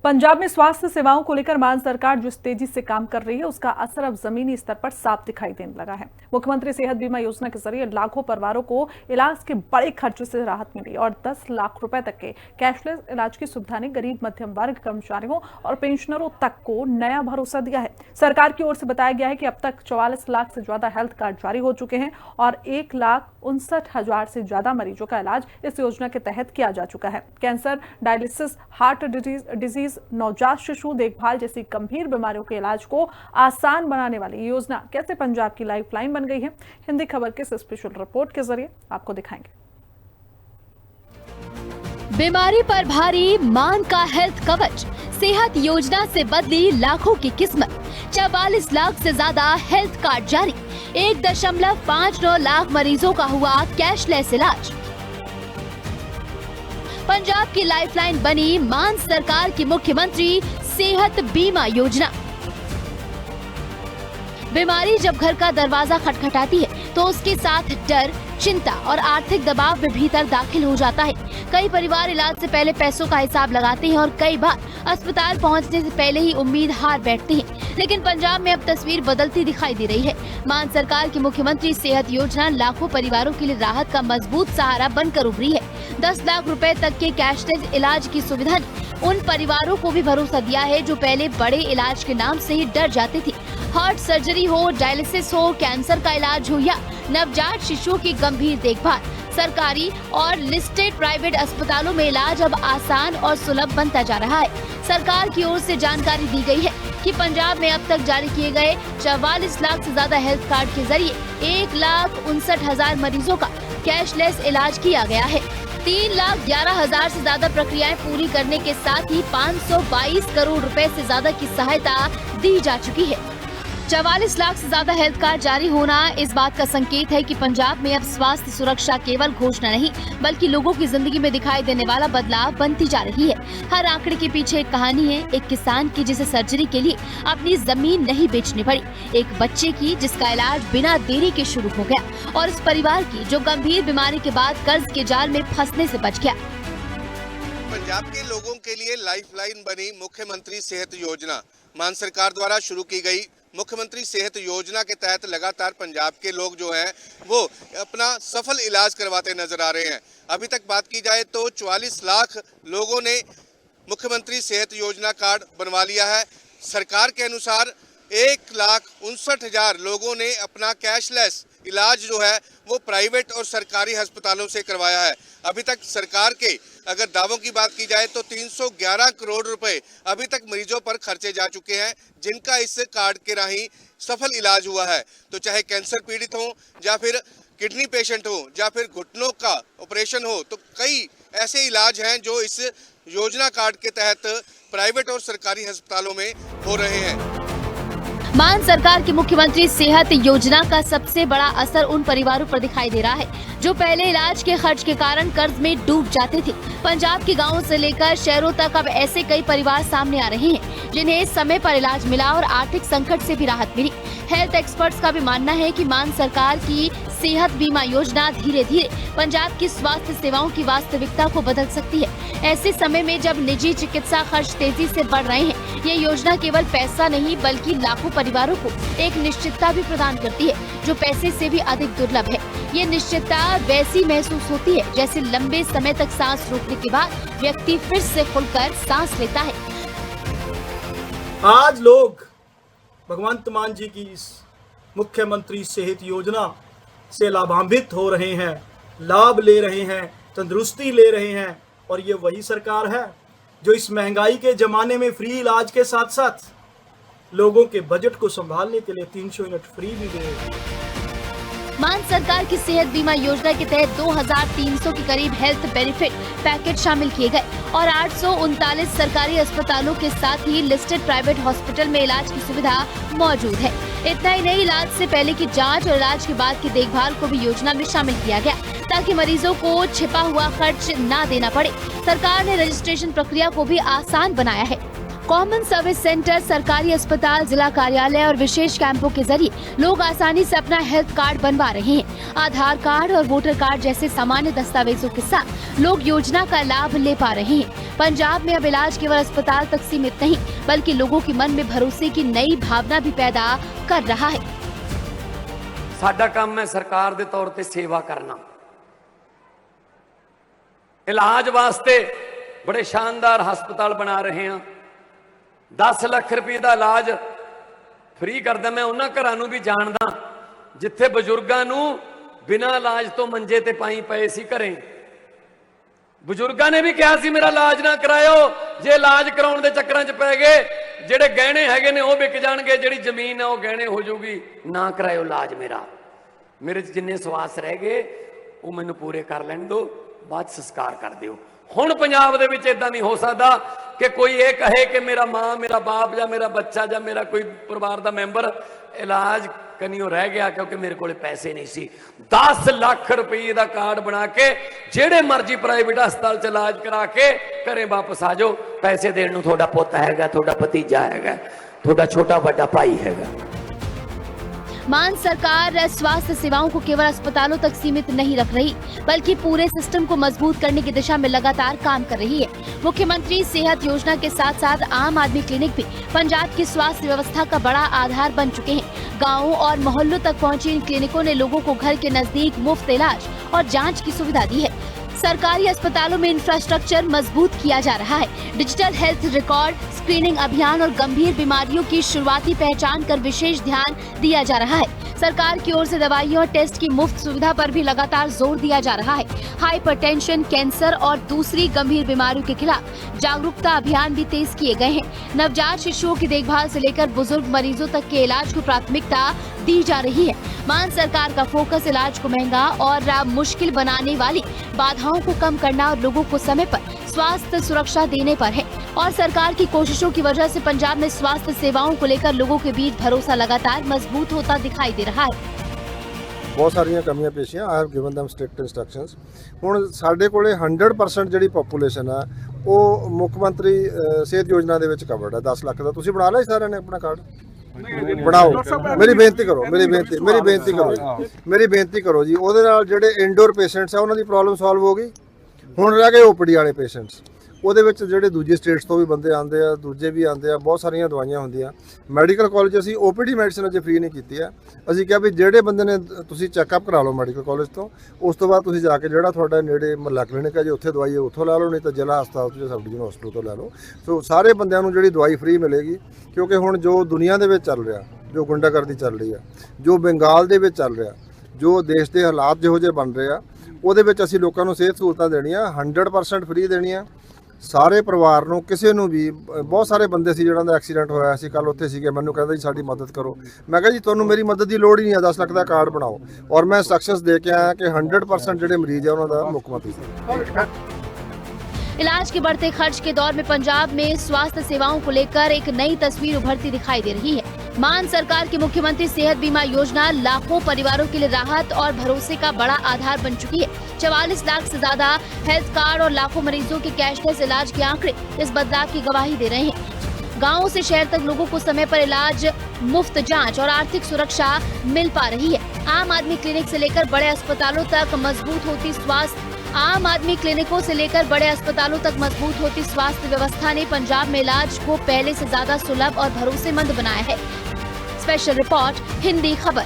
पंजाब में स्वास्थ्य सेवाओं को लेकर मान सरकार जिस तेजी से काम कर रही है उसका असर अब जमीनी स्तर पर साफ दिखाई देने लगा है। मुख्यमंत्री सेहत बीमा योजना के जरिए लाखों परिवारों को इलाज के बड़े खर्चे से राहत मिली और 10 लाख रुपए तक के कैशलेस इलाज की सुविधा ने गरीब मध्यम वर्ग कर्मचारियों और पेंशनरों तक को नया भरोसा दिया है। सरकार की ओर से बताया गया है कि अब तक 44 लाख से ज्यादा हेल्थ कार्ड जारी हो चुके हैं और 1,59,000 से ज्यादा मरीजों का इलाज इस योजना के तहत किया जा चुका है। कैंसर, डायलिसिस, हार्ट डिजीज, नवजात शिशु देखभाल जैसी गंभीर बीमारियों के इलाज को आसान बनाने वाली योजना कैसे पंजाब की लाइफलाइन बन गई है, हिंदी खबर के स्पेशल रिपोर्ट के जरिए आपको दिखाएंगे। बीमारी पर भारी मान का हेल्थ कवच, सेहत योजना से बदली लाखों की किस्मत। 44 लाख से ज्यादा हेल्थ कार्ड जारी, 1.59 लाख मरीजों का हुआ कैशलेस इलाज। पंजाब की लाइफलाइन बनी मान सरकार की मुख्यमंत्री सेहत बीमा योजना। बीमारी जब घर का दरवाजा खटखटाती है तो उसके साथ डर, चिंता और आर्थिक दबाव में भीतर दाखिल हो जाता है। कई परिवार इलाज से पहले पैसों का हिसाब लगाते हैं और कई बार अस्पताल पहुंचने से पहले ही उम्मीद हार बैठते हैं। लेकिन पंजाब में अब तस्वीर बदलती दिखाई दे रही है। मान सरकार की मुख्यमंत्री सेहत योजना लाखों परिवारों के लिए राहत का मजबूत सहारा बनकर उभरी है। 10 लाख रुपए तक के कैशलेस इलाज की सुविधा ने उन परिवारों को भी भरोसा दिया है जो पहले बड़े इलाज के नाम से ही डर जाते थे। हार्ट सर्जरी हो, डायलिसिस हो, कैंसर का इलाज हो या नवजात शिशुओं की गंभीर देखभाल, सरकारी और लिस्टेड प्राइवेट अस्पतालों में इलाज अब आसान और सुलभ बनता जा रहा है। सरकार की ओर से जानकारी दी गई है कि पंजाब में अब तक जारी किए गए 44 लाख से ज्यादा हेल्थ कार्ड के जरिए 1,59,000 मरीजों का कैशलेस इलाज किया गया है। 3,11,000 से ज्यादा प्रक्रियाएं पूरी करने के साथ ही 522 करोड़ रुपए से ज्यादा की सहायता दी जा चुकी है। 44 लाख से ज्यादा हेल्थ कार्ड जारी होना इस बात का संकेत है कि पंजाब में अब स्वास्थ्य सुरक्षा केवल घोषणा नहीं बल्कि लोगों की जिंदगी में दिखाई देने वाला बदलाव बनती जा रही है। हर आंकड़े के पीछे एक कहानी है, एक किसान की जिसे सर्जरी के लिए अपनी जमीन नहीं बेचनी पड़ी, एक बच्चे की जिसका इलाज बिना देरी के शुरू हो गया और इस परिवार की जो गंभीर बीमारी के बाद कर्ज के जाल में फंसने से बच गया। पंजाब के लोगों के लिए लाइफलाइन बनी मुख्यमंत्री सेहत योजना। मान सरकार द्वारा शुरू की गई मुख्यमंत्री सेहत योजना के तहत लगातार पंजाब के लोग जो हैं वो अपना सफल इलाज करवाते नजर आ रहे हैं। अभी तक बात की जाए तो 44 लाख लोगों ने मुख्यमंत्री सेहत योजना कार्ड बनवा लिया है। सरकार के अनुसार 1,59,000 लोगों ने अपना कैशलेस इलाज जो है वो प्राइवेट और सरकारी अस्पतालों से करवाया है। अभी तक सरकार के अगर दावों की बात की जाए तो 311 करोड़ रुपए अभी तक मरीजों पर खर्चे जा चुके हैं जिनका इस कार्ड के राही सफल इलाज हुआ है। तो चाहे कैंसर पीड़ित हो या फिर किडनी पेशेंट हो या फिर घुटनों का ऑपरेशन हो, तो कई ऐसे इलाज हैं जो इस योजना कार्ड के तहत प्राइवेट और सरकारी अस्पतालों में हो रहे हैं। मान सरकार की मुख्यमंत्री सेहत योजना का सबसे बड़ा असर उन परिवारों पर दिखाई दे रहा है जो पहले इलाज के खर्च के कारण कर्ज में डूब जाते थे। पंजाब के गांवों से लेकर शहरों तक अब ऐसे कई परिवार सामने आ रहे हैं जिन्हें समय पर इलाज मिला और आर्थिक संकट से भी राहत मिली। हेल्थ एक्सपर्ट्स का भी मानना है कि मान सरकार की सेहत बीमा योजना धीरे धीरे पंजाब की स्वास्थ्य सेवाओं की वास्तविकता को बदल सकती है। ऐसे समय में जब निजी चिकित्सा खर्च तेजी से बढ़ रहे हैं, ये योजना केवल पैसा नहीं बल्कि लाखों परिवारों को एक निश्चितता भी प्रदान करती है जो पैसे से भी अधिक दुर्लभ है। ये निश्चितता वैसी महसूस होती है जैसे लंबे समय तक सांस रोकने के बाद व्यक्ति फिर से खुलकर सांस लेता है। आज लोग भगवंत मान जी की इस मुख्यमंत्री सेहत योजना से लाभान्वित हो रहे हैं, लाभ ले रहे हैं, तंदुरुस्ती ले रहे हैं और ये वही सरकार है जो इस महंगाई के जमाने में फ्री इलाज के साथ साथ लोगों के बजट को संभालने के लिए 300 यूनिट फ्री भी दे रही है। मान सरकार की सेहत बीमा योजना के तहत 2,300 के करीब हेल्थ बेनिफिट पैकेज शामिल किए गए और 839 सरकारी अस्पतालों के साथ ही लिस्टेड प्राइवेट हॉस्पिटल में इलाज की सुविधा मौजूद है। इतना ही नहीं, इलाज से पहले की जांच और इलाज के बाद की देखभाल को भी योजना में शामिल किया गया ताकि मरीजों को छिपा हुआ खर्च न देना पड़े। सरकार ने रजिस्ट्रेशन प्रक्रिया को भी आसान बनाया है। कॉमन सर्विस सेंटर, सरकारी अस्पताल, जिला कार्यालय और विशेष कैंपों के जरिए लोग आसानी से अपना हेल्थ कार्ड बनवा रहे हैं। आधार कार्ड और वोटर कार्ड जैसे सामान्य दस्तावेजों के साथ लोग योजना का लाभ ले पा रहे हैं। पंजाब में अब इलाज केवल अस्पताल तक सीमित नहीं, बल्कि लोगों के मन में भरोसे की नई भावना भी पैदा कर रहा है। साडा काम है सरकार के तौर पर सेवा करना। इलाज वास्ते बड़े शानदार हस्पताल बना रहे हैं। 10 लाख रुपए का इलाज फ्री करदा। मैं उन्हां घरां नूं भी जानदा जिथे बजुर्गां नूं बिना इलाज तो मंजे ते पाई पए सी घरें। बजुर्गां ने भी कहा सी मेरा इलाज ना कराओ, जे इलाज कराउण दे चक्करां च पै गए ਜਿਹੜੇ गहने हैगे ने वो विक जाणगे, जिहड़ी जमीन है वो गहने हो जाऊगी। ना कराओ इलाज मेरे जिन्ने सवास रह गए वो मैनूं पूरे कर लैण दो, बाद संस्कार कर दिओ। हुण पंजाब दे विच इदां नहीं हो सकदा कि कोई ये कहे कि मेरा मां, मेरा बाप या मेरा बच्चा या मेरा कोई परिवार का मैंबर इलाज कनियों रह गया क्योंकि मेरे को पैसे नहीं सी। 10 लाख रुपये का कार्ड बना के जेड़े मर्जी प्राइवेट हस्पताल च इलाज करा के घरें वापस आ जाओ। पैसे देने नूं थोड़ा पुत हैगा, थोड़ा भतीजा हैगा, थोड़ा छोटा बड़ा भाई हैगा। मान सरकार स्वास्थ्य सेवाओं को केवल अस्पतालों तक सीमित नहीं रख रही, बल्कि पूरे सिस्टम को मजबूत करने की दिशा में लगातार काम कर रही है। मुख्यमंत्री सेहत योजना के साथ साथ आम आदमी क्लिनिक भी पंजाब की स्वास्थ्य व्यवस्था का बड़ा आधार बन चुके हैं। गाँवों और मोहल्लों तक पहुंची इन क्लिनिकों ने लोगों को घर के नजदीक मुफ्त इलाज और जाँच की सुविधा दी है। सरकारी अस्पतालों में इंफ्रास्ट्रक्चर मजबूत किया जा रहा है। डिजिटल हेल्थ रिकॉर्ड, स्क्रीनिंग अभियान और गंभीर बीमारियों की शुरुआती पहचान कर विशेष ध्यान दिया जा रहा है। सरकार की ओर से दवाइयों और टेस्ट की मुफ्त सुविधा पर भी लगातार जोर दिया जा रहा है। हाइपरटेंशन, कैंसर और दूसरी गंभीर बीमारियों के खिलाफ जागरूकता अभियान भी तेज किए गए हैं। नवजात शिशुओं की देखभाल से लेकर बुजुर्ग मरीजों तक के इलाज को प्राथमिकता दी जा रही है। मान सरकार का फोकस इलाज को महंगा और मुश्किल बनाने वाली बाधाओं को कम करना और लोगों को समय पर स्वास्थ्य सुरक्षा देने पर है। और सरकार की कोशिशों की वजह से पंजाब में स्वास्थ्य सेवाओं को लेकर लोगों के बीच भरोसा लगातार मजबूत होता दिखाई दे रहा है। बहुत सारियां कमियां पेशियां, I have given them strict instructions. हुण साडे कोले 100% ਜਿਹੜੀ ਪੋਪੂਲੇਸ਼ਨ ਆ ਉਹ ਮੁੱਖ ਮੰਤਰੀ ਸਿਹਤ ਯੋਜਨਾ ਦੇ ਵਿੱਚ ਕਵਰਡ ਹੈ। 10 ਲੱਖ ਦਾ ਤੁਸੀਂ ਬਣਾ ਲਿਆ ਸਾਰਿਆਂ ਨੇ ਆਪਣਾ ਕਾਰਡ? ਬਣਾਓ। ਮੇਰੀ ਬੇਨਤੀ ਕਰੋ ਜੀ। ਉਹਦੇ ਨਾਲ ਜਿਹੜੇ ਇੰਡੋਰ ਪੇਸ਼ੈਂਟਸ ਆ ਉਹਨਾਂ ਦੀ ਪ੍ਰੋਬਲਮ ਸੋਲਵ ਹੋ ਗਈ। ਹੁਣ ਰਹਿ ਗਏ ਓਪੀਡੀ ਵਾਲੇ ਪੇਸ਼ੈਂਟਸ। ਉਹਦੇ ਵਿੱਚ ਜਿਹੜੇ ਦੂਜੀ ਸਟੇਟਸ ਤੋਂ ਵੀ ਬੰਦੇ ਆਉਂਦੇ ਆ, ਦੂਜੇ ਵੀ ਆਉਂਦੇ ਆ, ਬਹੁਤ ਸਾਰੀਆਂ ਦਵਾਈਆਂ ਹੁੰਦੀਆਂ। ਮੈਡੀਕਲ ਕਾਲਜ ਅਸੀਂ ਓਪੀਡੀ ਮੈਡੀਸਨ ਅਜੇ ਫ੍ਰੀ ਨਹੀਂ ਕੀਤੀ ਹੈ। ਅਸੀਂ ਕਿਹਾ ਵੀ ਜਿਹੜੇ ਬੰਦੇ ਨੇ ਤੁਸੀਂ ਚੈੱਕਅਪ ਕਰਾ ਲਓ ਮੈਡੀਕਲ ਕਾਲਜ ਤੋਂ, ਉਸ ਤੋਂ ਬਾਅਦ ਤੁਸੀਂ ਜਾ ਕੇ ਜਿਹੜਾ ਤੁਹਾਡਾ ਨੇੜੇ ਮਹੱਲਾ ਕਲੀਨਿਕ ਹੈ ਜੇ ਉੱਥੇ ਦਵਾਈ ਹੈ ਉੱਥੋਂ ਲੈ ਲਓ, ਨਹੀਂ ਤਾਂ ਜ਼ਿਲ੍ਹਾ ਹਸਪਤਾਲ ਤੋਂ ਜਾਂ ਸਬ ਡਿਵੀਜ਼ਨ ਹਸਪਤਾਲ ਤੋਂ ਲੈ ਲਓ। ਸੋ ਸਾਰੇ ਬੰਦਿਆਂ ਨੂੰ ਜਿਹੜੀ ਦਵਾਈ ਫ੍ਰੀ ਮਿਲੇਗੀ, ਕਿਉਂਕਿ ਹੁਣ ਜੋ ਦੁਨੀਆ ਦੇ ਵਿੱਚ ਚੱਲ ਰਿਹਾ, ਜੋ ਗੁੰਡਾਗਰਦੀ ਚੱਲ ਰਹੀ ਆ, ਜੋ ਬੰਗਾਲ ਦੇ ਵਿੱਚ ਚੱਲ ਰਿਹਾ, ਜੋ ਦੇਸ਼ ਦੇ ਹਾਲਾਤ ਜਿਹੋ ਜਿਹੇ ਬਣ ਰਹੇ ਆ, ਉਹਦੇ ਵਿੱਚ ਅਸੀਂ ਲੋਕਾਂ ਨੂੰ ਸਿਹਤ ਸਹੂਲਤਾਂ ਦੇਣੀਆਂ 100% ਫ੍ਰੀ ਦੇਣੀਆਂ। ਸਾਰੇ ਪਰਿਵਾਰ ਨੂੰ, ਕਿਸੇ ਨੂੰ ਵੀ। ਬਹੁਤ ਸਾਰੇ ਬੰਦੇ ਸੀ ਜਿਹਨਾਂ ਦਾ ਐਕਸੀਡੈਂਟ ਹੋਇਆ ਸੀ, ਕੱਲ ਉੱਥੇ ਸੀਗੇ, ਮੈਨੂੰ ਕਹਿੰਦਾ ਜੀ ਸਾਡੀ ਮਦਦ ਕਰੋ। ਮੈਂ ਕਿਹਾ ਜੀ ਤੁਹਾਨੂੰ ਮੇਰੀ ਮਦਦ ਦੀ ਲੋੜ ਹੀ ਨਹੀਂ ਹੈ, 10 ਲੱਖ ਦਾ ਕਾਰਡ ਬਣਾਓ। ਔਰ ਮੈਂ ਸਕਸੈਸ ਦੇ ਕੇ ਆਇਆ ਕਿ 100% ਜਿਹੜੇ ਮਰੀਜ਼ ਹੈ ਉਹਨਾਂ ਦਾ ਮੁੱਖ ਮੰਤਰੀ। इलाज के बढ़ते खर्च के दौर में पंजाब में स्वास्थ्य सेवाओं को लेकर एक नई तस्वीर उभरती दिखाई दे रही है। मान सरकार की मुख्यमंत्री सेहत बीमा योजना लाखों परिवारों के लिए राहत और भरोसे का बड़ा आधार बन चुकी है। 44 लाख से ज्यादा हेल्थ कार्ड और लाखों मरीजों के कैशलेस इलाज के आंकड़े इस बदलाव की गवाही दे रहे हैं। गाँव से शहर तक लोगों को समय पर इलाज, मुफ्त जांच और आर्थिक सुरक्षा मिल पा रही है। आम आदमी क्लिनिक से लेकर बड़े अस्पतालों तक मजबूत होती स्वास्थ्य व्यवस्था ने पंजाब में इलाज को पहले से ज्यादा सुलभ और भरोसेमंद बनाया है। स्पेशल रिपोर्ट, हिंदी खबर।